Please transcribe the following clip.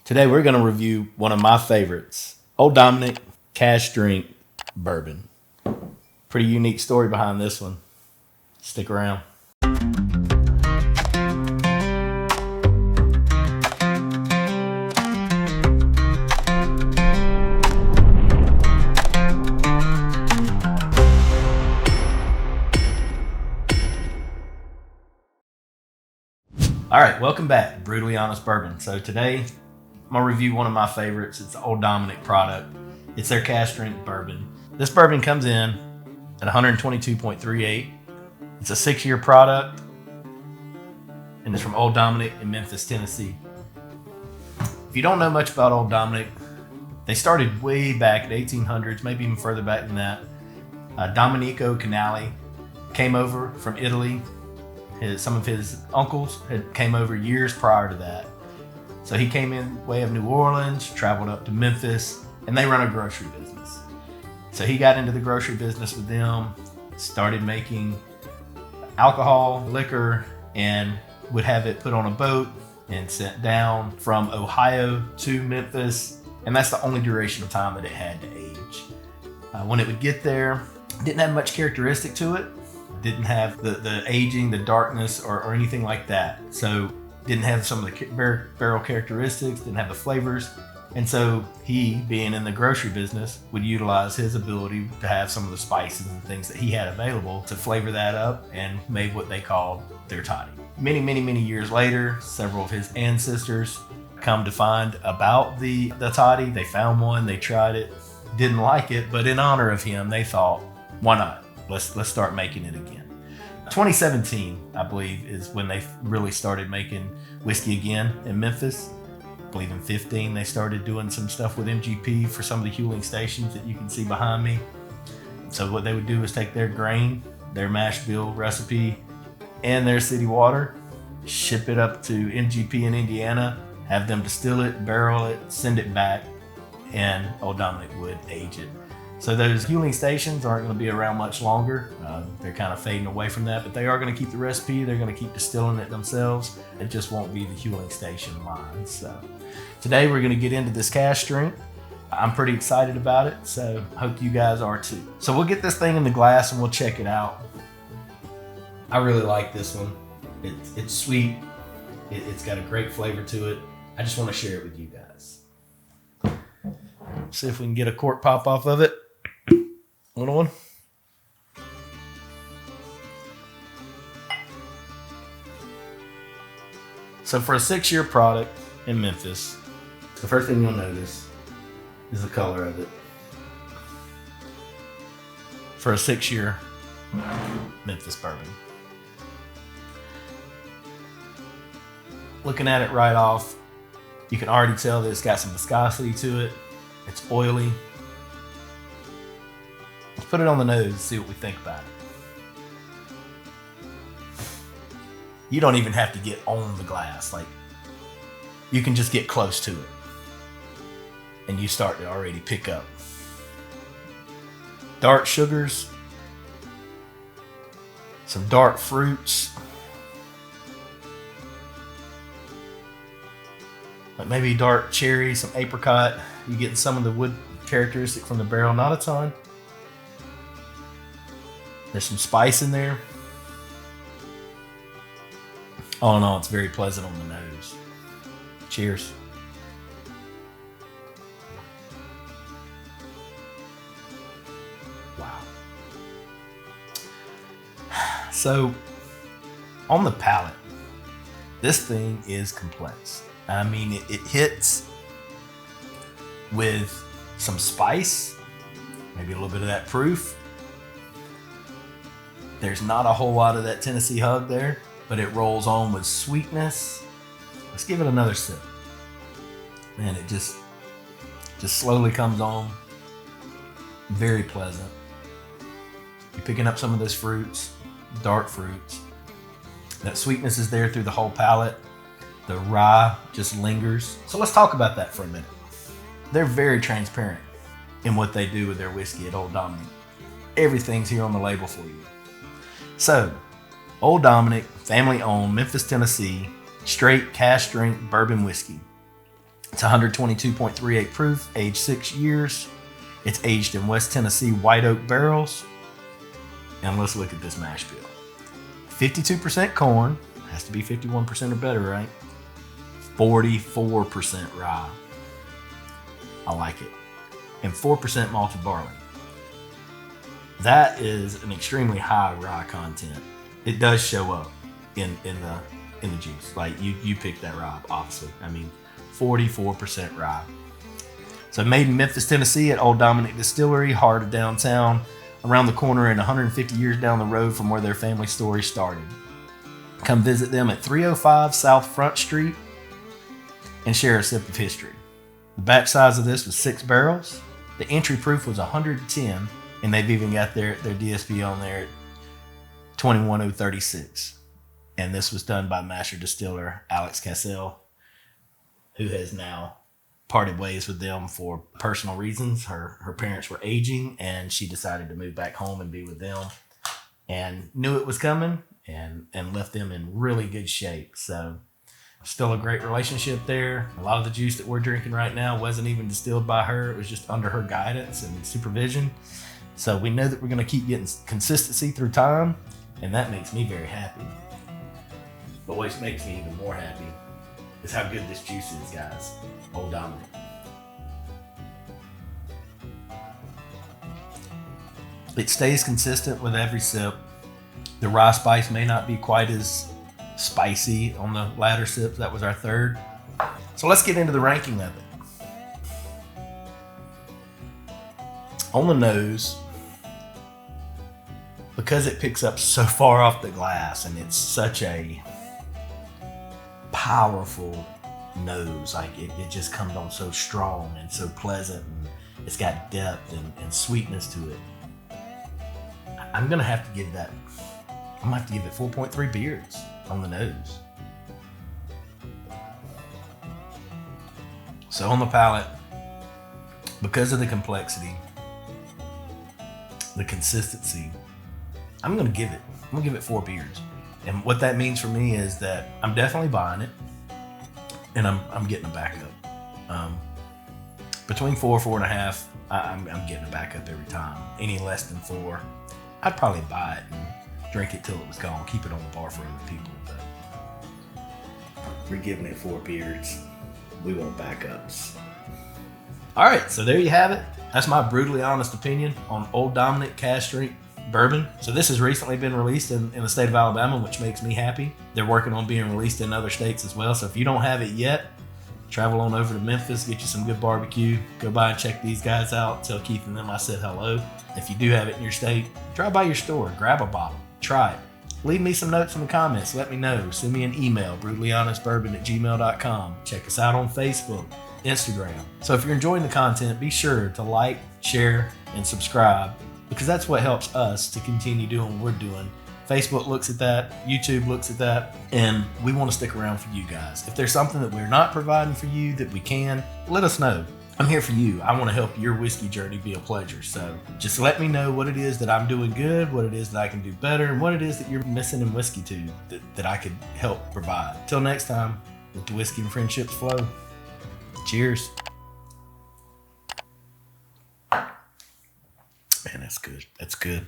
Today we're going to review one of my favorites, Old Dominic Cask Strength Bourbon. Pretty unique story behind this one. Stick around. All right, welcome back to Brutally Honest Bourbon. So today, I'm gonna review one of my favorites. It's the Old Dominic product. It's their Cask Strength Bourbon. This bourbon comes in at 122.38. It's a 6-year product, and it's from Old Dominic in Memphis, Tennessee. If you don't know much about Old Dominic, they started way back in the 1800s, maybe even further back than that. Domenico Canali came over from Italy. Some of his uncles had came over years prior to that. So he came in way of New Orleans, traveled up to Memphis, and they run a grocery business. So he got into the grocery business with them, started making alcohol, liquor, and would have it put on a boat and sent down from Ohio to Memphis. And that's the only duration of time that it had to age. When it would get there, it didn't have much characteristic to it. Didn't have the aging, the darkness, or anything like that. So didn't have some of the barrel characteristics, didn't have the flavors. And so he, being in the grocery business, would utilize his ability to have some of the spices and things that he had available to flavor that up and made what they called their toddy. Many years later, several of his ancestors come to find about the toddy. They found one, they tried it, didn't like it, but in honor of him, they thought, why not? Let's start making it again. 2017, I believe, is when they really started making whiskey again in Memphis. I believe in 15, they started doing some stuff with MGP for some of the huling stations that you can see behind me. So what they would do is take their grain, their mash bill recipe, and their city water, ship it up to MGP in Indiana, have them distill it, barrel it, send it back, and Old Dominic would age it. So those huling stations aren't going to be around much longer. They're kind of fading away from that, but they are going to keep the recipe. They're going to keep distilling it themselves. It just won't be the huling station line. So today we're going to get into this Cask Strength. I'm pretty excited about it, so hope you guys are too. So we'll get this thing in the glass and we'll check it out. I really like this one. It's sweet. It's got a great flavor to it. I just want to share it with you guys. See if we can get a cork pop off of it. Little one. So for a 6-year product in Memphis, the first thing you'll notice is the color of it. For a 6-year Memphis bourbon. Looking at it right off, you can already tell that it's got some viscosity to it. It's oily. Let's put it on the nose and see what we think about it. You don't even have to get on the glass. Like, you can just get close to it and you start to already pick up dark sugars, some dark fruits, like maybe dark cherry, some apricot. You get some of the wood characteristic from the barrel, not a ton. There's some spice in there. All in all, it's very pleasant on the nose. Cheers. Wow. So, on the palate, this thing is complex. I mean, it hits with some spice, maybe a little bit of that proof. There's not a whole lot of that Tennessee hug there, but it rolls on with sweetness. Let's give it another sip. Man, it just slowly comes on. Very pleasant. You're picking up some of those fruits, dark fruits. That sweetness is there through the whole palate. The rye just lingers. So let's talk about that for a minute. They're very transparent in what they do with their whiskey at Old Dominic. Everything's here on the label for you. So, Old Dominic, family owned, Memphis, Tennessee, straight cask strength bourbon whiskey. It's 122.38 proof, aged 6 years. It's aged in West Tennessee white oak barrels. And let's look at this mash bill. 52% corn, has to be 51% or better, right? 44% rye. I like it. And 4% malted barley. That is an extremely high rye content. It does show up in the juice. Like you picked that rye, obviously. I mean, 44% rye. So made in Memphis, Tennessee at Old Dominic Distillery, heart of downtown, around the corner and 150 years down the road from where their family story started. Come visit them at 305 South Front Street and share a sip of history. The batch size of this was 6 barrels. The entry proof was 110, and they've even got their DSP on there at 21036. And this was done by master distiller Alex Cassell, who has now parted ways with them for personal reasons. Her parents were aging, and she decided to move back home and be with them, and knew it was coming, and left them in really good shape. So still a great relationship there. A lot of the juice that we're drinking right now wasn't even distilled by her. It was just under her guidance and supervision. So we know that we're going to keep getting consistency through time, and that makes me very happy. But what makes me even more happy is how good this juice is, guys. Old Dominic. It stays consistent with every sip. The rye spice may not be quite as spicy on the latter sips. That was our third. So let's get into the ranking of it. On the nose, because it picks up so far off the glass and it's such a powerful nose, like it just comes on so strong and so pleasant, and it's got depth and sweetness to it. I'm gonna have to give it 4.3 beards on the nose. So on the palate, because of the complexity, the consistency, I'm gonna give it 4 beards. And what that means for me is that I'm definitely buying it, and I'm getting a backup. Between 4.5, I'm getting a backup every time. Any less than 4, I'd probably buy it and drink it till it was gone. Keep it on the bar for other people. But we're giving it 4 beards. We want backups. All right, so there you have it. That's my brutally honest opinion on Old Dominick Cask Strength Bourbon. So this has recently been released in the state of Alabama, which makes me happy. They're working on being released in other states as well. So if you don't have it yet, travel on over to Memphis, get you some good barbecue. Go by and check these guys out. Tell Keith and them I said hello. If you do have it in your state, drive by your store, grab a bottle, try it. Leave me some notes in the comments. Let me know. Send me an email, brutallyhonestbourbon@gmail.com. Check us out on Facebook, Instagram. So if you're enjoying the content, be sure to like, share, and subscribe, because that's what helps us to continue doing what we're doing. Facebook looks at that, YouTube looks at that, and we want to stick around for you guys. If there's something that we're not providing for you that we can, let us know. I'm here for you. I want to help your whiskey journey be a pleasure. So just let me know what it is that I'm doing good, what it is that I can do better, and what it is that you're missing in Whiskey Tube that I could help provide. Till next time, let the whiskey and friendships flow. Cheers. Man, that's good. That's good.